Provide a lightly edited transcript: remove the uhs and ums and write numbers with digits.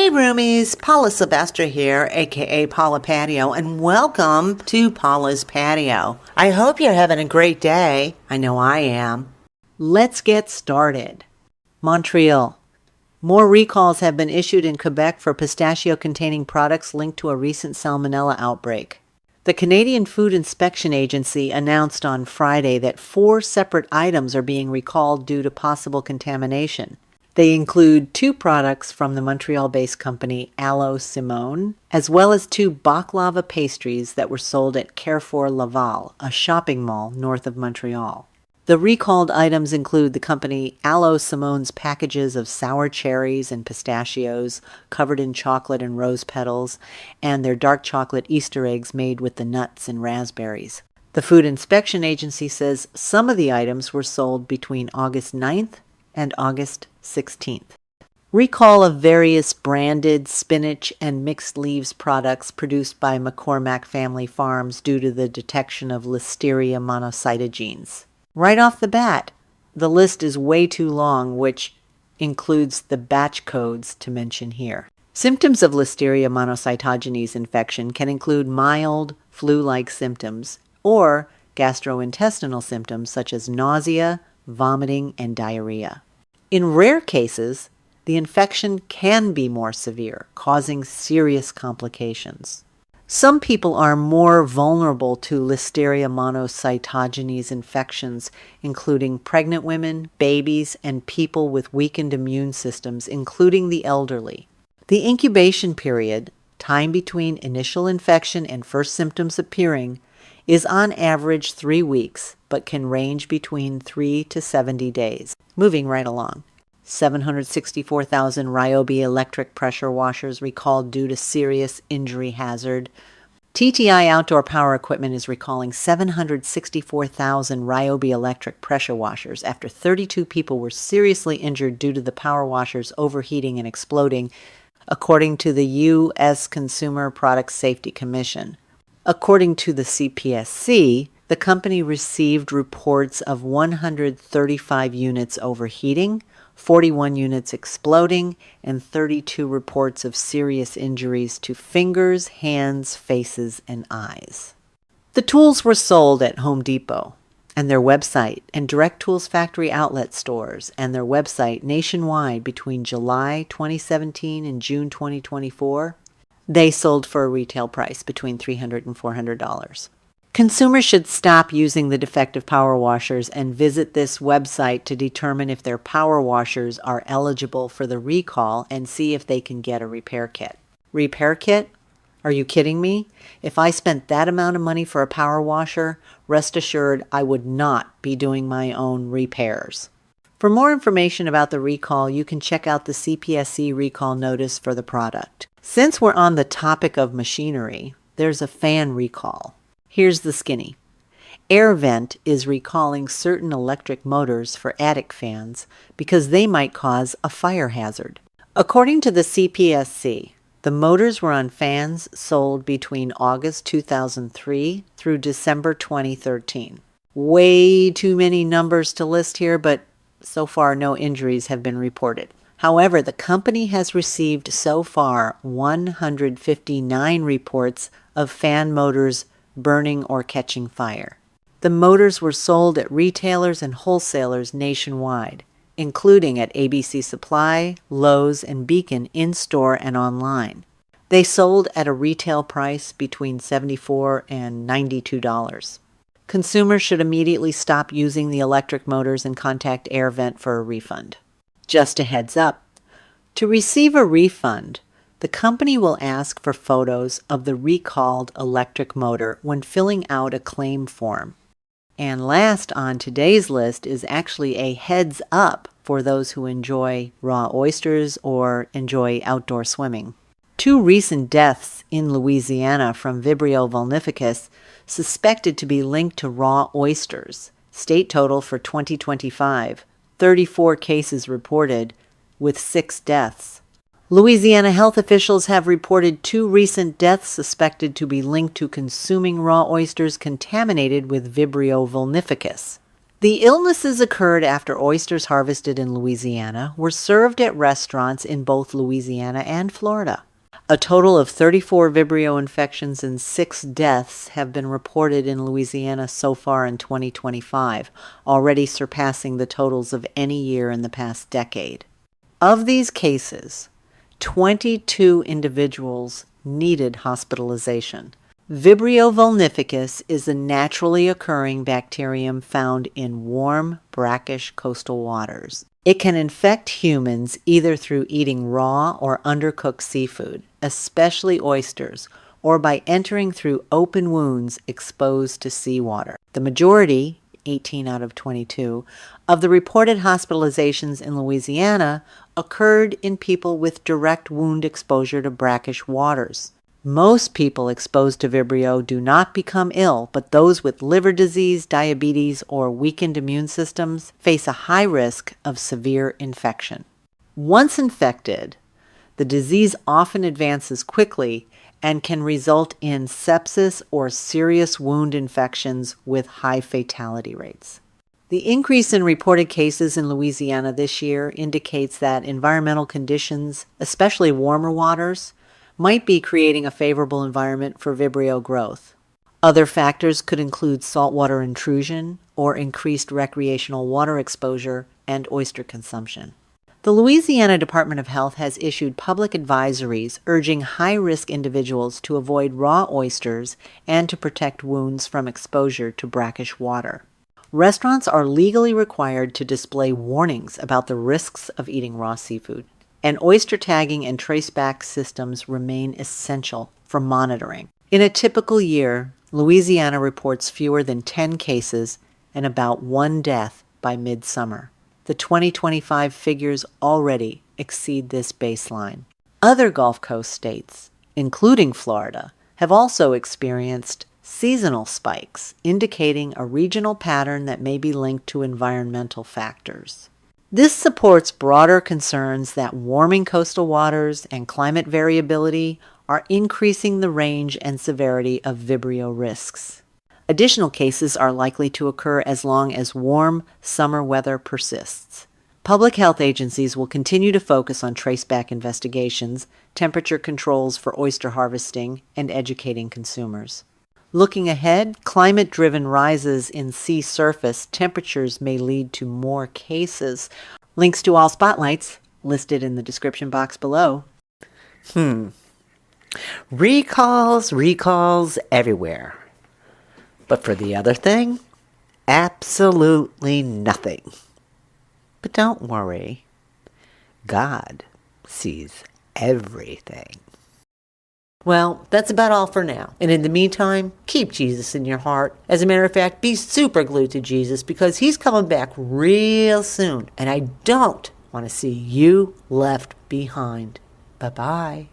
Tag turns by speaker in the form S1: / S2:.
S1: Hey roomies, Paula Sylvester here, aka Paula Patio, and welcome to Paula's Patio. I hope you're having a great day. I know I am. Let's get started. Montreal. More recalls have been issued in Quebec for pistachio-containing products linked to a recent salmonella outbreak. The Canadian Food Inspection Agency announced on Friday that 4 separate items are being recalled due to possible contamination. They include 2 products from the Montreal-based company Allo Simone, as well as 2 baklava pastries that were sold at Carrefour Laval, a shopping mall north of Montreal. The recalled items include the company Allo Simone's packages of sour cherries and pistachios covered in chocolate and rose petals, and their dark chocolate Easter eggs made with the nuts and raspberries. The Food Inspection Agency says some of the items were sold between August 9th and August 16th. Recall of various branded spinach and mixed leaves products produced by McCormack Family Farms due to the detection of Listeria monocytogenes. Right off the bat, the list is way too long, which includes the batch codes to mention here. Symptoms of Listeria monocytogenes infection can include mild flu-like symptoms or gastrointestinal symptoms such as nausea, vomiting, and diarrhea. In rare cases, the infection can be more severe, causing serious complications. Some people are more vulnerable to Listeria monocytogenes infections, including pregnant women, babies, and people with weakened immune systems, including the elderly. The incubation period, time between initial infection and first symptoms appearing, is on average 3 weeks, but can range between 3 to 70 days. Moving right along. 764,000 RYOBI Electric Pressure Washers recalled due to serious injury hazard. TTI Outdoor Power Equipment is recalling 764,000 RYOBI Electric Pressure Washers after 32 people were seriously injured due to the power washers overheating and exploding, according to the U.S. Consumer Product Safety Commission. According to the CPSC, the company received reports of 135 units overheating, 41 units exploding, and 32 reports of serious injuries to fingers, hands, faces, and eyes. The tools were sold at Home Depot and their website and Direct Tools factory outlet stores and their website nationwide between July 2017 and June 2024. They sold for a retail price between $300 and $400. Consumers should stop using the defective power washers and visit this website to determine if their power washers are eligible for the recall and see if they can get a repair kit. Repair kit? Are you kidding me? If I spent that amount of money for a power washer, rest assured I would not be doing my own repairs. For more information about the recall, you can check out the CPSC recall notice for the product. Since we're on the topic of machinery, there's a fan recall. Here's the skinny. AirVent is recalling certain electric motors for attic fans because they might cause a fire hazard. According to the CPSC, the motors were on fans sold between August 2003 through December 2013. Way too many numbers to list here, but so far no injuries have been reported. However, the company has received so far 159 reports of fan motors burning or catching fire. The motors were sold at retailers and wholesalers nationwide, including at ABC Supply, Lowe's, and Beacon in-store and online. They sold at a retail price between $74 and $92. Consumers should immediately stop using the electric motors and contact AirVent for a refund. Just a heads up, to receive a refund, the company will ask for photos of the recalled electric motor when filling out a claim form. And last on today's list is actually a heads up for those who enjoy raw oysters or enjoy outdoor swimming. 2 recent deaths in Louisiana from Vibrio vulnificus suspected to be linked to raw oysters. State total for 2025, 34 cases reported with 6 deaths. Louisiana health officials have reported 2 recent deaths suspected to be linked to consuming raw oysters contaminated with Vibrio vulnificus. The illnesses occurred after oysters harvested in Louisiana were served at restaurants in both Louisiana and Florida. A total of 34 Vibrio infections and 6 deaths have been reported in Louisiana so far in 2025, already surpassing the totals of any year in the past decade. Of these cases, 22 individuals needed hospitalization. Vibrio vulnificus is a naturally occurring bacterium found in warm, brackish coastal waters. It can infect humans either through eating raw or undercooked seafood, especially oysters, or by entering through open wounds exposed to seawater. The majority, 18 out of 22, of the reported hospitalizations in Louisiana occurred in people with direct wound exposure to brackish waters. Most people exposed to Vibrio do not become ill, but those with liver disease, diabetes, or weakened immune systems face a high risk of severe infection. Once infected, the disease often advances quickly and can result in sepsis or serious wound infections with high fatality rates. The increase in reported cases in Louisiana this year indicates that environmental conditions, especially warmer waters, might be creating a favorable environment for Vibrio growth. Other factors could include saltwater intrusion or increased recreational water exposure and oyster consumption. The Louisiana Department of Health has issued public advisories urging high-risk individuals to avoid raw oysters and to protect wounds from exposure to brackish water. Restaurants are legally required to display warnings about the risks of eating raw seafood, and oyster tagging and traceback systems remain essential for monitoring. In a typical year, Louisiana reports fewer than 10 cases and about 1 death by midsummer. The 2025 figures already exceed this baseline. Other Gulf Coast states, including Florida, have also experienced seasonal spikes, indicating a regional pattern that may be linked to environmental factors. This supports broader concerns that warming coastal waters and climate variability are increasing the range and severity of Vibrio risks. Additional cases are likely to occur as long as warm summer weather persists. Public health agencies will continue to focus on traceback investigations, temperature controls for oyster harvesting, and educating consumers. Looking ahead, climate-driven rises in sea surface temperatures may lead to more cases. Links to all spotlights listed in the description box below.
S2: Recalls everywhere. But for the other thing, absolutely nothing. But don't worry, God sees everything. Well, that's about all for now. And in the meantime, keep Jesus in your heart. As a matter of fact, be super glued to Jesus because he's coming back real soon. And I don't want to see you left behind. Bye-bye.